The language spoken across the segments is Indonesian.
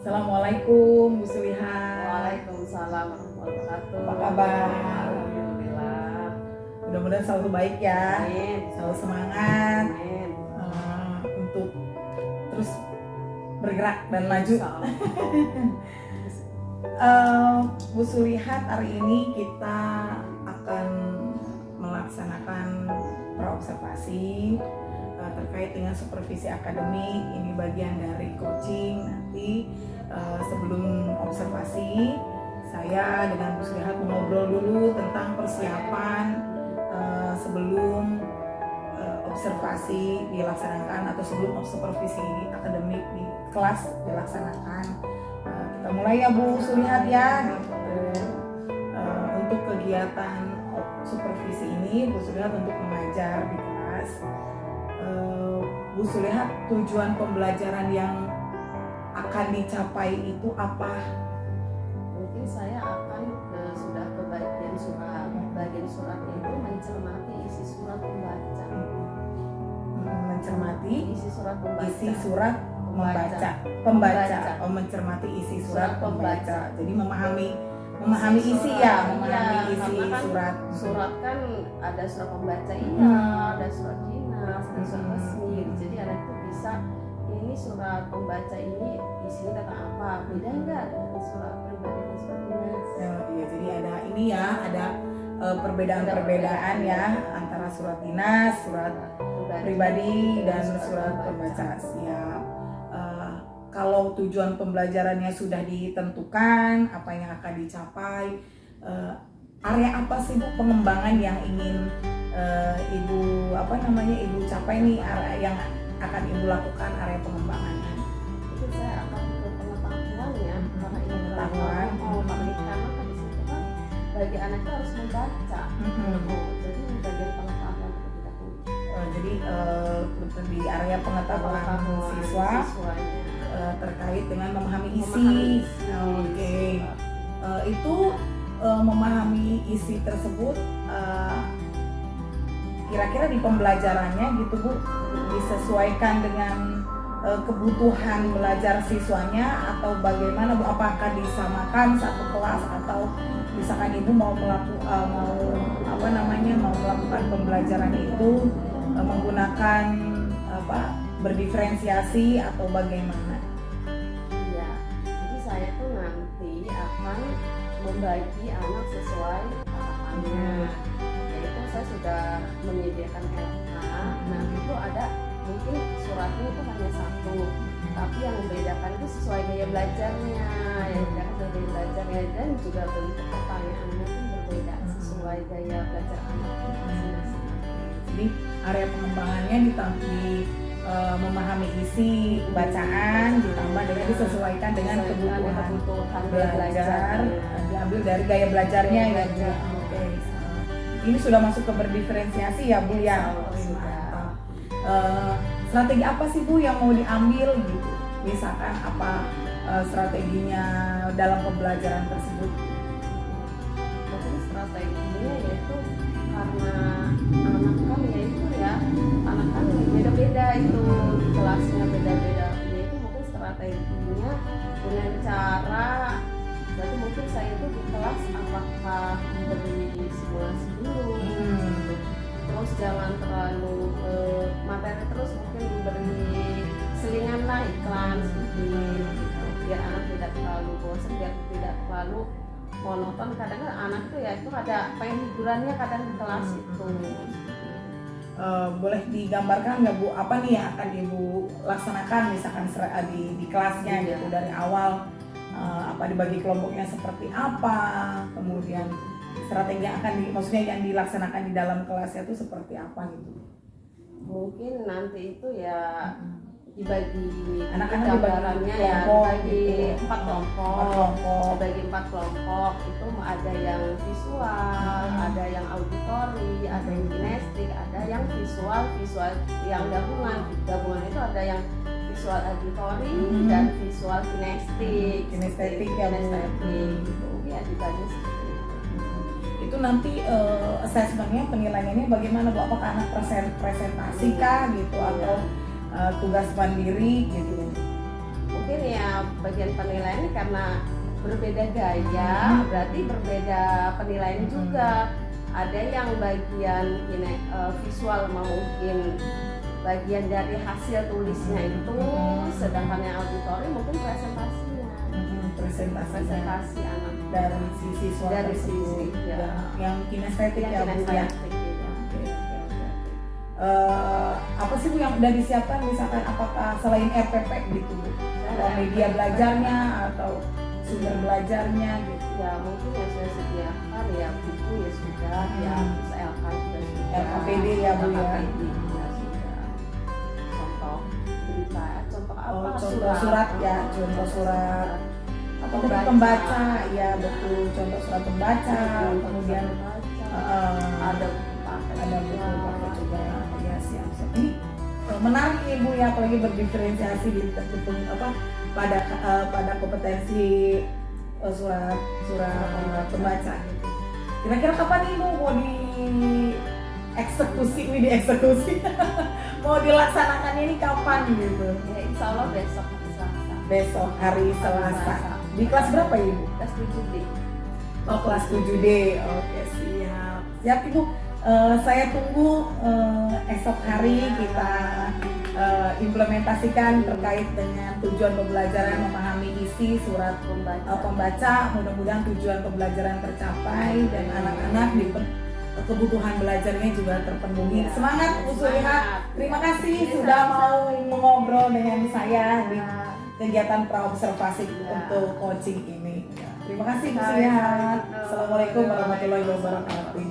Assalamualaikum Bu Sulihat. Waalaikumsalam warahmatullahi wabarakatuh. Apa kabar? Alhamdulillah. Mudah-mudahan selalu baik ya. Amin. Selalu semangat Amin. untuk terus bergerak dan maju. Bu Sulihat, hari ini kita akan melaksanakan praobservasi terkait dengan supervisi akademik. Ini bagian dari coaching. Nanti sebelum observasi, saya dengan Bu Sulihat mengobrol dulu tentang persiapan sebelum observasi dilaksanakan atau sebelum supervisi akademik di kelas dilaksanakan. Kita mulai ya Bu Sulihat ya. Untuk kegiatan supervisi ini Bu Sulihat untuk mengajar di kelas. Bu Sulihat, tujuan pembelajaran yang akan dicapai itu apa? Mungkin saya akan sudah ke bagian surat. Bagian suratnya itu mencermati isi surat pembaca. Mencermati Isi surat pembaca. isi surat pembaca. Oh, mencermati isi surat pembaca. Jadi memahami isi ya, memahami isi karena kan surat. Surat kan ada surat pembaca ada surat dinas, ada surat resmi. Jadi anak itu bisa ini surat pembaca ini isinya tentang apa, beda enggak dengan surat pribadi dan surat dinas? Iya, jadi ada ini ya, ada perbedaan-perbedaan ya antara surat dinas, surat pribadi dan surat pembaca. Siap. Kalau tujuan pembelajarannya sudah ditentukan, apa yang akan dicapai, area apa sih Bu pengembangan yang ingin Ibu capai nih, area yang akan Ibu lakukan, area pengembangannya? Itu saya akan ke pengetahuan ya, karena ini Pengetahuan. karena kan di situ kan bagi anak itu harus membaca. Jadi bagian pengetahuan terlebih dahulu. Jadi di area pengetahuan siswanya terkait dengan memahami isi. Oke. Itu memahami isi tersebut kira-kira di pembelajarannya gitu Bu, disesuaikan dengan kebutuhan belajar siswanya atau bagaimana Bu? Apakah disamakan satu kelas atau misalkan Ibu mau melakukan pembelajaran itu menggunakan berdiferensiasi atau bagaimana? Iya, jadi saya tuh nanti akan membagi anak sesuai tahapannya. Yaitu saya sudah menyediakan LK. Nah itu ada mungkin suratnya itu hanya satu, tapi yang membedakan itu sesuai gaya belajarnya, yang membedakan sesuai gaya belajarnya, dan juga bentuk pertanyaannya pun berbeda sesuai gaya belajar anak masing-masing. Jadi area pengembangannya memahami isi bacaan ditambah dengan disesuaikan dengan kebutuhan belajar, diambil dari gaya belajarnya ya Bu. Oke. Ini sudah masuk ke berdiferensiasi ya Bu ya. Strategi apa sih Bu yang mau diambil gitu? Misalkan apa strateginya dalam pembelajaran tersebut? Mungkin strateginya yaitu karena anak kan anak kan beda-beda itu, kelasnya beda-beda, yaitu mungkin strateginya dengan cara berarti mungkin saya itu di kelas apakah memberi simulasi dulu, terus jangan terlalu materi, terus mungkin memberi selingan lah iklan seperti gitu, biar anak tidak terlalu bosan, biar tidak terlalu monoton. Kadang-kadang anak tuh ya itu ada pengen hiburannya kadang di kelas itu. Boleh digambarkan nggak Bu, apa nih yang akan Ibu laksanakan misalkan di kelasnya gitu dari awal, apa dibagi kelompoknya seperti apa, kemudian strategi yang maksudnya yang dilaksanakan di dalam kelasnya itu seperti apa gitu? Mungkin nanti itu ya dibagi anak-anak gambarannya ya, dibagi 4 kelompok, dibagi 4 kelompok. Itu ada yang visual, ada yang auditori, ada yang kinestik, ada yang visual yang gabungan itu ada yang visual auditori dan visual kinestetik ya gitu ya, dibagi seperti itu. Itu nanti assessmentnya, penilaiannya bagaimana Bu? Apakah anak presentasi kah gitu atau tugas mandiri gitu? Mungkin mungkin ya bagian penilaian karena berbeda gaya, berarti berbeda penilaian juga. Ada yang bagian visual mungkin bagian dari hasil tulisnya itu, sedangkan yang auditori mungkin presentasinya. Presentasi anak dari sisi suara dari sisi yang kinestetik ya Bu ya. Apa sih Bu yang udah disiapkan, misalkan apakah selain RPP gitu Bu, atau media belajarnya atau sumber belajarnya gitu? Ya mungkin yang sudah sediakan ya buku ya sudah, ya LK juga sudah, LKPD ya Bu ya. Contoh berita, contoh apa? Contoh surat ya, contoh surat atau pembaca ya betul, contoh surat pembaca, kemudian ada buku pakai coba ya siap. Ini menarik nih Bu ya, apalagi berdiferensiasi di pada kompetensi surat pembaca gitu. Kira-kira kapan nih Bu mau dieksekusi mau dilaksanakannya ini kapan gitu? Ya insya Allah Besok hari Selasa. Di kelas berapa Ibu? Kelas 7D. Oh kelas 7D. Oke siap Ibu. Saya tunggu esok hari kita implementasikan terkait dengan tujuan pembelajaran, memahami isi surat pembaca. Mudah-mudahan tujuan pembelajaran tercapai dan anak-anak di kebutuhan belajarnya juga terpenuhi. Semangat Bu Sulihat. Terima kasih sudah mau mengobrol dengan saya di kegiatan praobservasi untuk coaching ini. Terima kasih Bu Sulihat. Assalamualaikum warahmatullahi wabarakatuh.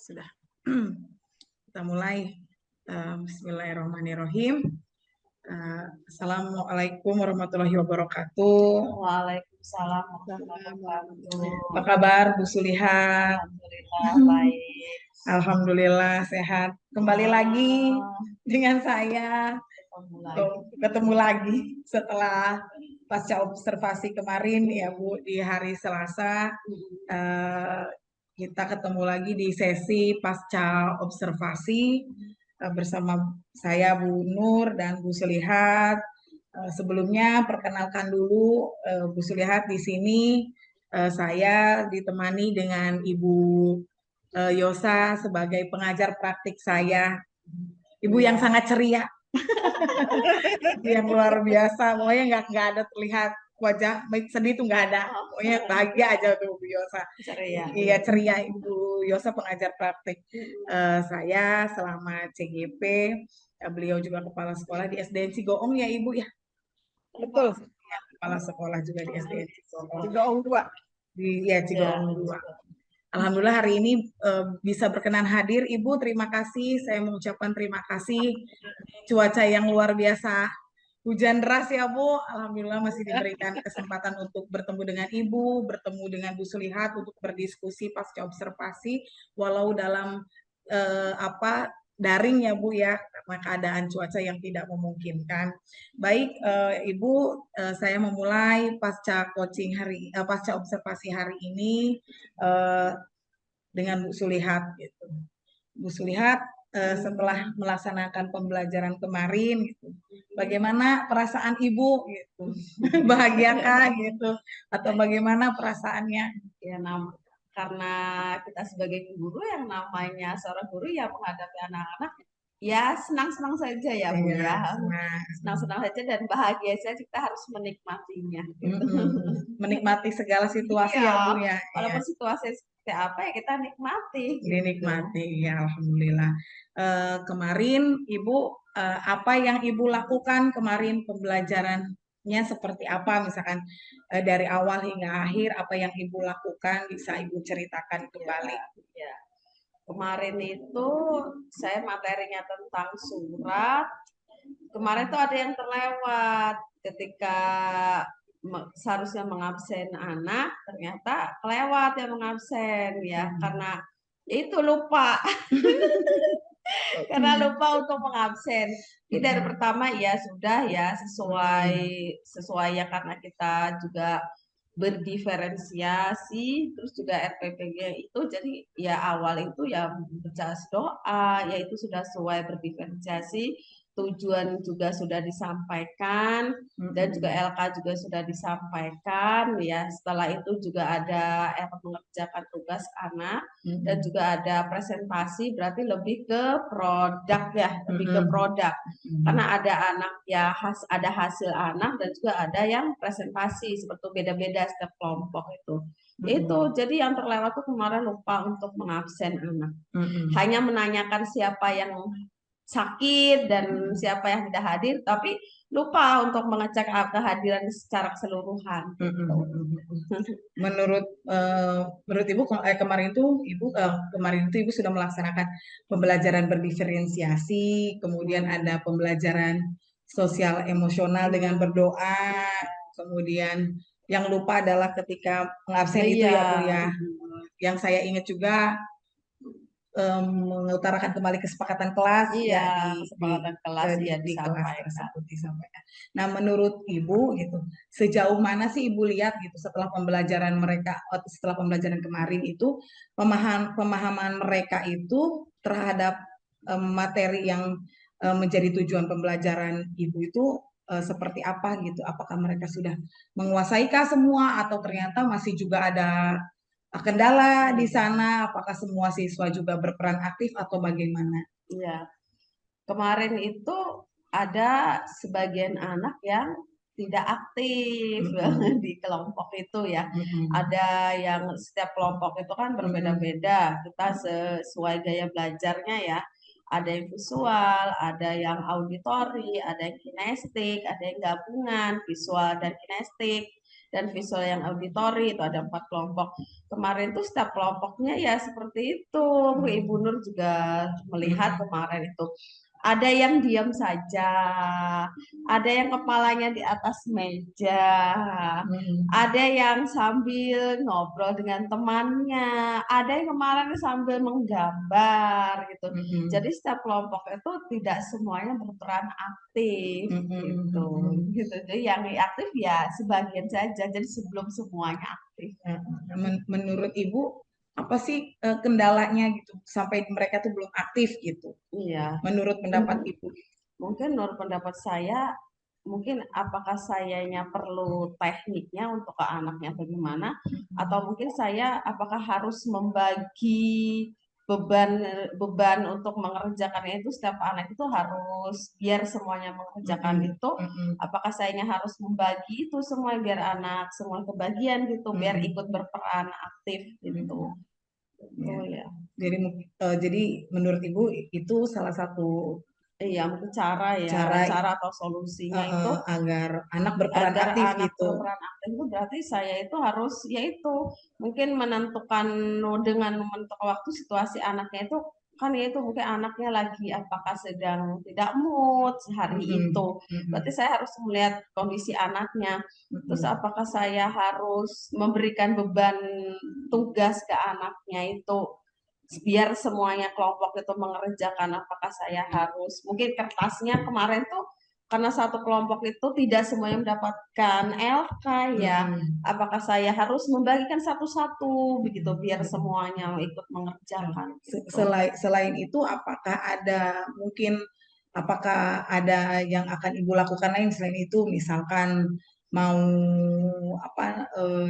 Sudah. Kita mulai. Bismillahirrahmanirrahim. Assalamualaikum warahmatullahi wabarakatuh. Waalaikumsalam warahmatullahi wabarakatuh. Apa kabar Bu Sulihat? Alhamdulillah baik. Alhamdulillah sehat. Kembali lagi dengan saya. Ketemu lagi setelah pasca observasi kemarin ya Bu, di hari Selasa. Kita ketemu lagi di sesi pasca observasi bersama saya Bu Nur dan Bu Sulihat. Sebelumnya perkenalkan dulu Bu Sulihat, di sini saya ditemani dengan Ibu Yosa sebagai pengajar praktik saya. Ibu yang sangat ceria. Yang luar biasa, pokoknya nggak ada terlihat wajah sedih tuh, nggak ada, pokoknya bahagia aja tuh Bu Yosa. Ceria. Iya, ceria Ibu Yosa pengajar praktik saya selama CGP. Beliau juga kepala sekolah di SDN Cigoong ya Ibu ya. Betul. Ya, kepala sekolah juga di SDN Cigoong 2. Iya, Cigoong 2. Alhamdulillah hari ini bisa berkenan hadir Ibu, terima kasih. Saya mengucapkan terima kasih. Cuaca yang luar biasa, hujan deras ya Bu. Alhamdulillah masih diberikan kesempatan untuk bertemu dengan Ibu, bertemu dengan Bu Sulihat untuk berdiskusi pasca observasi, walau dalam daring ya Bu ya, karena keadaan cuaca yang tidak memungkinkan. Baik Ibu, saya memulai pasca pasca observasi hari ini dengan Bu Sulihat gitu. Bu Sulihat setelah melaksanakan pembelajaran kemarin gitu, bagaimana perasaan Ibu gitu? Bahagiakah gitu atau bagaimana perasaannya? Ya, karena kita sebagai guru yang namanya seorang guru ya menghadapi anak-anak ya senang-senang saja ya Bu ya. Senang-senang saja dan bahagia saja, kita harus menikmatinya gitu. Menikmati segala situasi ya Bu ya. Walaupun situasi seperti apa ya kita nikmati. Dinikmati ya, Alhamdulillah. Kemarin Ibu apa yang Ibu lakukan kemarin, pembelajarannya seperti apa, misalkan dari awal hingga akhir apa yang Ibu lakukan, bisa Ibu ceritakan kembali. Ya. Kemarin itu saya materinya tentang surat. Kemarin tuh ada yang terlewat ketika seharusnya mengabsen anak, ternyata kelewat yang mengabsen ya karena itu lupa. Karena lupa untuk mengabsen. Jadi dari pertama ya sudah ya sesuai ya, karena kita juga berdiferensiasi, terus juga RPPG itu jadi ya awal itu ya baca doa, yaitu sudah sesuai berdiferensiasi, tujuan juga sudah disampaikan dan juga LK juga sudah disampaikan ya. Setelah itu juga ada LK mengerjakan tugas anak dan juga ada presentasi, berarti lebih ke produk ya, lebih ke produk. Karena ada anak ya ada hasil anak dan juga ada yang presentasi, seperti beda-beda setiap kelompok itu. Itu jadi yang terlewat tuh kemarin lupa untuk mengabsen anak. Hanya menanyakan siapa yang sakit dan siapa yang tidak hadir, tapi lupa untuk mengecek kehadiran secara keseluruhan. Menurut Ibu kemarin itu Ibu sudah melaksanakan pembelajaran berdiferensiasi, kemudian ada pembelajaran sosial emosional dengan berdoa, kemudian yang lupa adalah ketika mengabsen itu ya Bu ya. Yang saya ingat juga mengutarakan kembali kesepakatan kelas di kelas tersebut disampaikan. Nah, menurut Ibu gitu, sejauh mana sih Ibu lihat gitu setelah pembelajaran kemarin itu pemahaman mereka itu terhadap materi yang menjadi tujuan pembelajaran Ibu itu seperti apa gitu? Apakah mereka sudah menguasaikah semua atau ternyata masih juga ada kendala di sana? Apakah semua siswa juga berperan aktif atau bagaimana? Iya, kemarin itu ada sebagian anak yang tidak aktif di kelompok itu ya. Ada yang setiap kelompok itu kan berbeda-beda. Kita sesuai gaya belajarnya ya. Ada yang visual, ada yang auditori, ada yang kinestik, ada yang gabungan visual dan kinestik. dan visual yang auditori itu ada 4 kelompok. Kemarin tuh setiap kelompoknya ya seperti itu. Ibu Nur juga melihat kemarin itu. Ada yang diam saja, ada yang kepalanya di atas meja, ada yang sambil ngobrol dengan temannya, ada yang kemarin sambil menggambar gitu. Jadi setiap kelompok itu tidak semuanya berperan aktif gitu. Gitu. Jadi yang aktif ya sebagian saja. Jadi sebelum semuanya aktif. Menurut Ibu apa sih kendalanya gitu sampai mereka tuh belum aktif gitu? Iya. Menurut pendapat Ibu? Mungkin menurut pendapat saya, mungkin apakah sayanya perlu tekniknya untuk ke anaknya bagaimana, atau mungkin saya apakah harus membagi beban beban untuk mengerjakannya itu setiap anak itu harus biar semuanya mengerjakan itu, apakah sayanya harus membagi itu semua biar anak semua kebagian gitu, biar ikut berperan aktif gitu. Ya. Oh ya. Jadi menurut Ibu itu salah satu Iya, mungkin cara atau solusinya itu agar anak berperan agar aktif anak gitu. berperan aktif itu berarti saya itu harus yaitu mungkin menentukan dengan menentukan waktu situasi anaknya itu kan yaitu mungkin anaknya lagi apakah sedang tidak mood hari itu, berarti saya harus melihat kondisi anaknya, terus apakah saya harus memberikan beban tugas ke anaknya itu biar semuanya kelompok itu mengerjakan, apakah saya harus mungkin kertasnya kemarin tuh karena satu kelompok itu tidak semuanya mendapatkan LK ya, apakah saya harus membagikan satu-satu begitu biar semuanya ikut mengerjakan gitu. Selain itu apakah ada yang akan Ibu lakukan lain selain itu, misalkan mau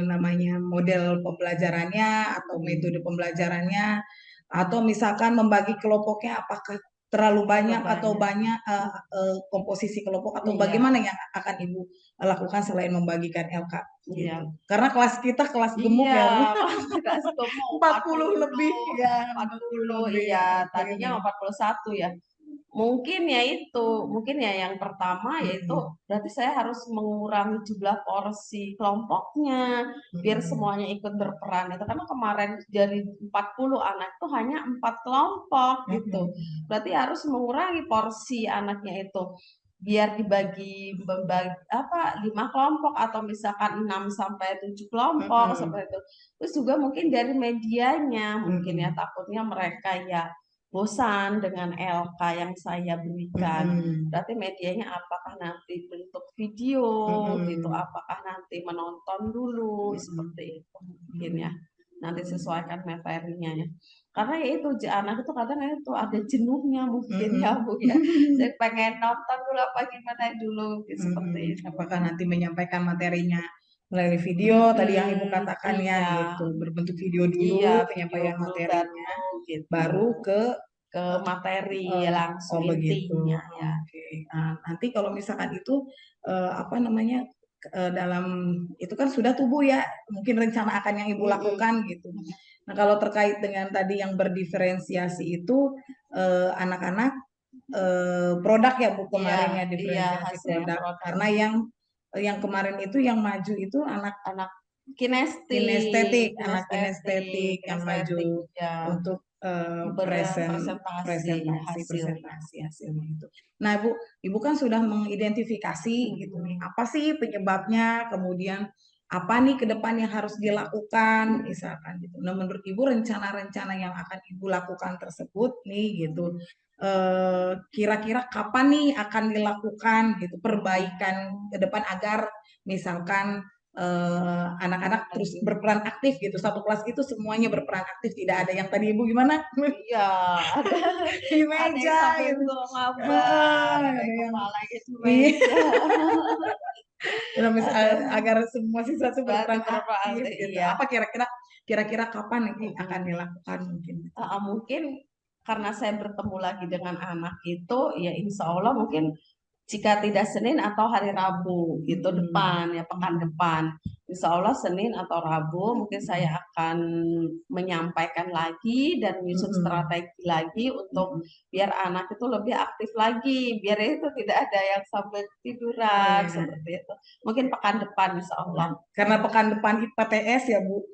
namanya model pembelajarannya atau metode pembelajarannya, atau misalkan membagi kelompoknya apakah terlalu banyak atau banyak komposisi kelompok atau bagaimana yang akan Ibu lakukan selain membagikan LK gitu. Iya. Karena kelas kita kelas gemuk ya Bu. Kelas gemuk 40 lebih ya. 40 iya, tadinya 41 ya. Mungkin ya itu, mungkin ya yang pertama yaitu berarti saya harus mengurangi jumlah porsi kelompoknya biar semuanya ikut berperan itu, karena kemarin dari 40 anak itu hanya 4 kelompok gitu. Berarti harus mengurangi porsi anaknya itu biar dibagi 5 kelompok atau misalkan 6 sampai 7 kelompok seperti itu. Terus juga mungkin dari medianya mungkin ya takutnya mereka ya bosan dengan LK yang saya berikan. Berarti medianya apakah nanti bentuk video gitu, apakah nanti menonton dulu seperti itu mungkin ya. Nanti sesuaikan materinya ya. Karena ya itu anak itu kadang itu ada jenuhnya mungkin ya Bu ya. Saya pengen nonton dulu apa gimana dulu gitu, seperti itu. Apakah nanti menyampaikan materinya melalui video tadi yang Ibu katakan ya gitu, berbentuk video dulu penyampaian materinya baru ke materi langsung begitu. intinya ya. Nanti kalau misalkan itu dalam itu kan sudah tubuh ya, mungkin rencana akan yang Ibu lakukan gitu. Nah kalau terkait dengan tadi yang berdiferensiasi itu anak-anak produk ya Bu kemarin ya diferensiasi produk. Karena yang kemarin itu yang maju itu anak kinestetik yang maju untuk presentasi hasilnya itu. Nah, Ibu kan sudah mengidentifikasi gitu nih, apa sih penyebabnya, kemudian apa nih ke depan yang harus dilakukan misalkan gitu. Nah, menurut Ibu rencana-rencana yang akan Ibu lakukan tersebut nih gitu, kira-kira kapan nih akan dilakukan gitu perbaikan ke depan agar misalkan anak-anak terus berperan aktif gitu, satu kelas itu semuanya berperan aktif, tidak ada yang tadi Ibu gimana Iya, ada di meja gitu, ada yang kepala gitu meja. Agar semua siswa itu berperan aktif gitu. Iya. Apa kira-kira kapan ini akan dilakukan mungkin? Mungkin karena saya bertemu lagi dengan anak itu ya insya Allah mungkin jika tidak Senin atau hari Rabu gitu depan ya, pekan depan. Insya Allah Senin atau Rabu mungkin saya akan menyampaikan lagi dan menyusun strategi lagi untuk biar anak itu lebih aktif lagi, biar itu tidak ada yang sampai tiduran seperti itu. Mungkin pekan depan Insya Allah. Karena pekan depan IPTS ya Bu.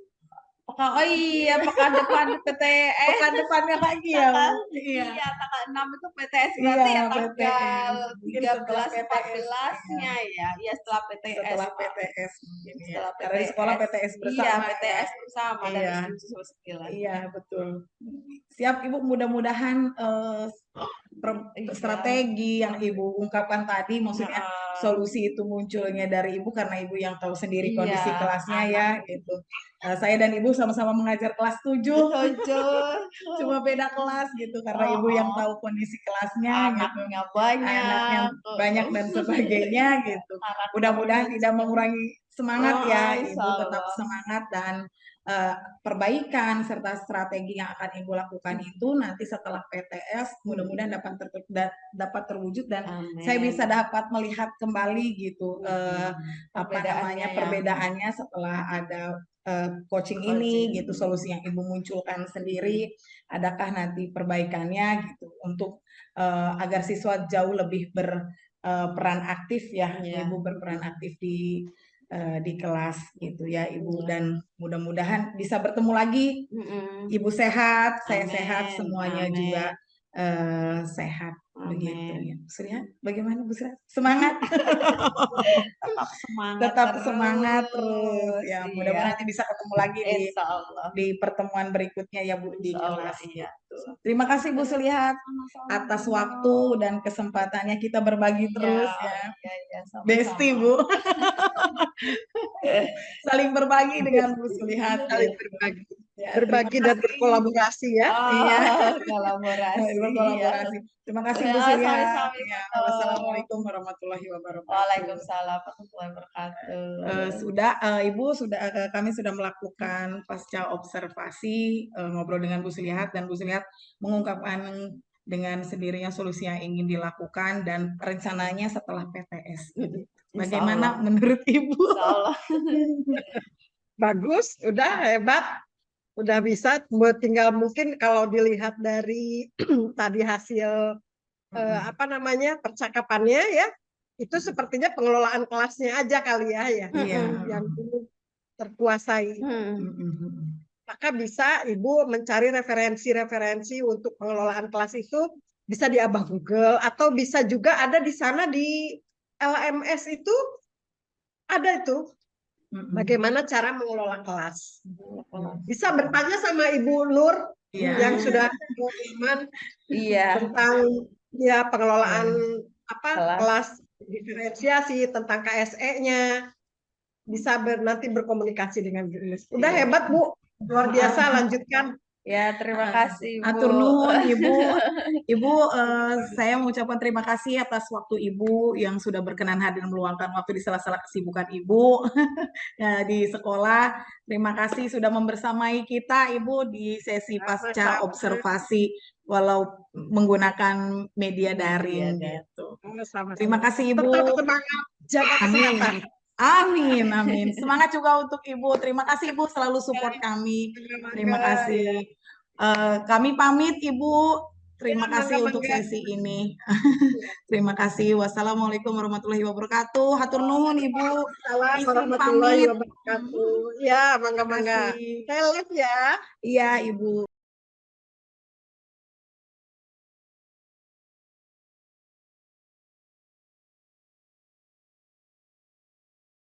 Oh iya, pekan depan PTS. Pekan depannya lagi ya Bu. Iya, tanggal 6 itu PTS Iya, berarti ya PTS. tanggal Mungkin setelah 13 14-nya ya. Iya, setelah PTS. Setelah Pak. PTS mungkin ya. Setelah Karena di sekolah PTS bersama. Iya, PTS bersama Iya. dari Senin sampai 9. Iya, betul. Siap Ibu, mudah-mudahan strategi yang Ibu ungkapkan tadi, maksudnya solusi itu munculnya dari Ibu karena Ibu yang tahu sendiri kondisi kelasnya ya, gitu. Saya dan Ibu sama-sama mengajar kelas 7. Cuma beda kelas gitu karena Ibu yang tahu kondisi kelasnya gitu. Anaknya banyak dan sebagainya gitu. Mudah-mudahan tidak mengurangi semangat ya, Ibu tetap semangat dan perbaikan serta strategi yang akan Ibu lakukan itu nanti setelah PTS mudah-mudahan dapat terwujud dan saya bisa dapat melihat kembali gitu perbedaannya setelah ada coaching ini gitu, solusi yang Ibu munculkan sendiri, adakah nanti perbaikannya gitu untuk agar siswa jauh lebih berperan aktif ya, Ibu berperan aktif di kelas gitu ya Ibu, dan mudah-mudahan bisa bertemu lagi. Ibu sehat, saya sehat, semuanya juga sehat. Begitu ya. Surya, bagaimana Bu Surya? Semangat. Tetap semangat terus ya. Mudah-mudahan nanti bisa ketemu lagi di pertemuan berikutnya ya Bu di kelas gitu. Terima kasih Bu Sulihat atas waktu dan kesempatannya kita berbagi terus ya. Besti Bu. Saling berbagi dengan Bu Sulihat. Saling berbagi. Berbagi dan berkolaborasi ya. Iya, kolaborasi. Terima kasih Bu Sulihat. Wassalamualaikum warahmatullahi wabarakatuh. Waalaikumsalam warahmatullahi wabarakatuh. Kami sudah melakukan pasca observasi ngobrol dengan Bu Sulihat dan Bu Sulihat mengungkapkan dengan sendirinya solusi yang ingin dilakukan dan rencananya setelah PTS. Bagaimana menurut Ibu? Bagus, udah hebat. Udah bisa, tinggal mungkin kalau dilihat dari tadi hasil percakapannya ya, itu sepertinya pengelolaan kelasnya aja kali ya yang terkuasai. Maka bisa Ibu mencari referensi-referensi untuk pengelolaan kelas itu bisa di Abah Google atau bisa juga ada di sana di LMS itu ada itu. Bagaimana cara mengelola kelas? Bisa bertanya sama Ibu Nur yang sudah pengalaman tentang pengelolaan kelas, diferensiasi tentang KSE-nya. Bisa nanti berkomunikasi dengan Gerilis. Udah hebat Bu, luar biasa. Lanjutkan. Ya, terima kasih Bu. Atur nuhun Ibu, saya mengucapkan terima kasih atas waktu Ibu yang sudah berkenan hadir meluangkan waktu di sela-sela kesibukan Ibu di sekolah. Terima kasih sudah membersamai kita Ibu di sesi pasca observasi walau menggunakan media daring gitu. Terima kasih Ibu. Tetap semangat, jaga kesehatan. Amin. Semangat juga untuk Ibu. Terima kasih Ibu selalu support kami. Terima kasih. Kami pamit Ibu. Terima kasih untuk sesi ini. Terima kasih. Wassalamualaikum warahmatullahi wabarakatuh. Hatur nuhun Ibu. Assalamualaikum warahmatullahi wabarakatuh. Ya, mangga-mangga. Saya live ya. Iya Ibu.